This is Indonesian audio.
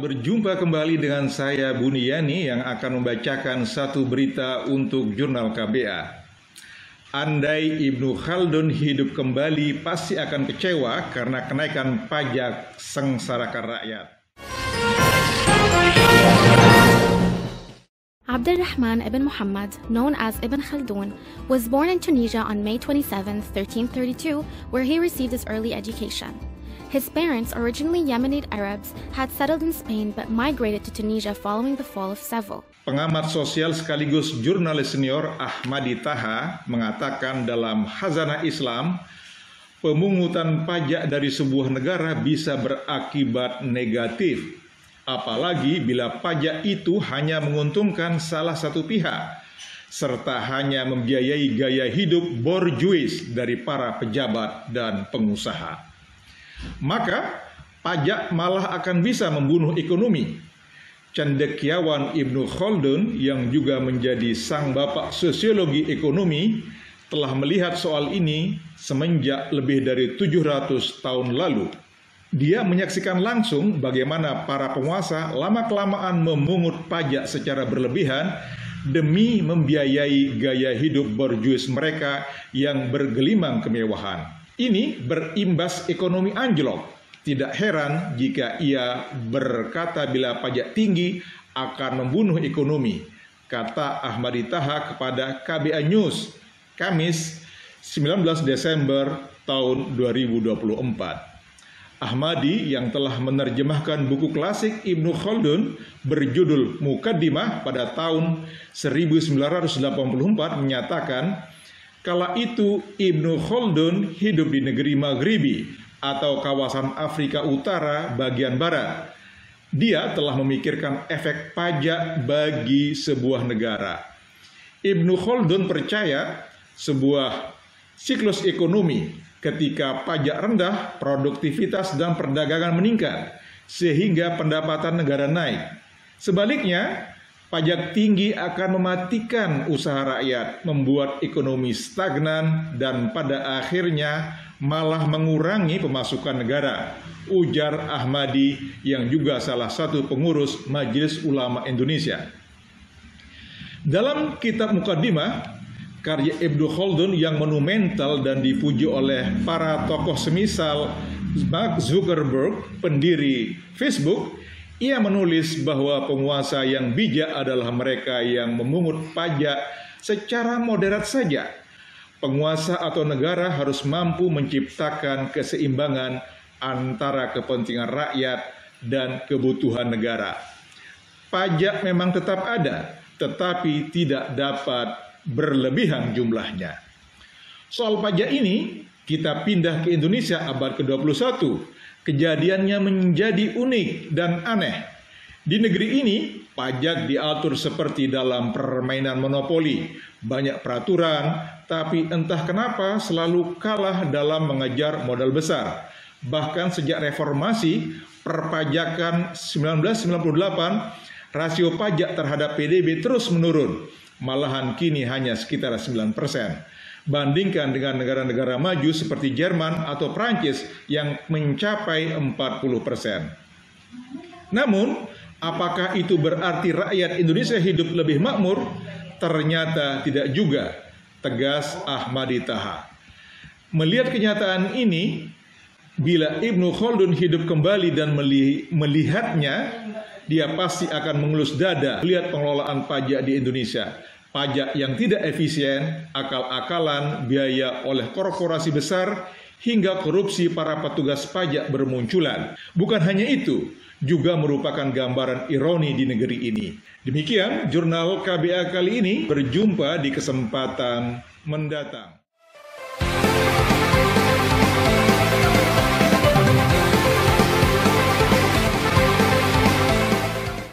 Berjumpa kembali dengan saya Buniyani yang akan membacakan satu berita untuk Jurnal KBA. Andai Ibnu Khaldun hidup kembali pasti akan kecewa karena kenaikan pajak sengsarakan rakyat. Abdurrahman ibn Muhammad, known as Ibn Khaldun, was born in Tunisia on May 27, 1332, where he received his early education. His parents, originally Yemenite Arabs, had settled in Spain but migrated to Tunisia following the fall of Seville. Pengamat sosial sekaligus jurnalis senior Ahmadi Taha mengatakan dalam Khazanah Islam, pemungutan pajak dari sebuah negara bisa berakibat negatif, apalagi bila pajak itu hanya menguntungkan salah satu pihak, serta hanya membiayai gaya hidup borjuis dari para pejabat dan pengusaha. Maka pajak malah akan bisa membunuh ekonomi. Cendekiawan Ibnu Khaldun yang juga menjadi sang bapak sosiologi ekonomi telah melihat soal ini semenjak lebih dari 700 tahun lalu. Dia menyaksikan langsung bagaimana para penguasa lama-kelamaan memungut pajak secara berlebihan demi membiayai gaya hidup borjuis mereka yang bergelimang kemewahan. Ini berimbas ekonomi anjlok. Tidak heran jika ia berkata bila pajak tinggi akan membunuh ekonomi, kata Ahmadi Taha kepada KBA News, Kamis 19 Desember tahun 2024. Ahmadi yang telah menerjemahkan buku klasik Ibnu Khaldun berjudul Muqaddimah pada tahun 1984 menyatakan, kala itu Ibnu Khaldun hidup di negeri Maghribi atau kawasan Afrika Utara bagian barat. Dia telah memikirkan efek pajak bagi sebuah negara. Ibnu Khaldun percaya sebuah siklus ekonomi ketika pajak rendah, produktivitas dan perdagangan meningkat sehingga pendapatan negara naik. Sebaliknya, pajak tinggi akan mematikan usaha rakyat, membuat ekonomi stagnan, dan pada akhirnya malah mengurangi pemasukan negara, ujar Ahmadi yang juga salah satu pengurus Majelis Ulama Indonesia. Dalam kitab Muqaddimah, karya Ibnu Khaldun yang monumental dan dipuji oleh para tokoh semisal Mark Zuckerberg, pendiri Facebook, ia menulis bahwa penguasa yang bijak adalah mereka yang memungut pajak secara moderat saja. Penguasa atau negara harus mampu menciptakan keseimbangan antara kepentingan rakyat dan kebutuhan negara. Pajak memang tetap ada, tetapi tidak dapat berlebihan jumlahnya. Soal pajak ini, kita pindah ke Indonesia abad ke-21. Kejadiannya menjadi unik dan aneh. Di negeri ini, pajak diatur seperti dalam permainan monopoli. Banyak peraturan, tapi entah kenapa selalu kalah dalam mengejar modal besar. Bahkan sejak reformasi, perpajakan 1998, rasio pajak terhadap PDB terus menurun. Malahan kini hanya sekitar 9%. Bandingkan dengan negara-negara maju seperti Jerman atau Prancis yang mencapai 40%. Namun, apakah itu berarti rakyat Indonesia hidup lebih makmur? Ternyata tidak juga, tegas Ahmadi Taha. Melihat kenyataan ini, bila Ibnu Khaldun hidup kembali dan melihatnya, dia pasti akan mengelus dada melihat pengelolaan pajak di Indonesia. Pajak yang tidak efisien, akal-akalan, biaya oleh korporasi besar, hingga korupsi para petugas pajak bermunculan. Bukan hanya itu, juga merupakan gambaran ironi di negeri ini. Demikian Jurnal KBA kali ini, berjumpa di kesempatan mendatang.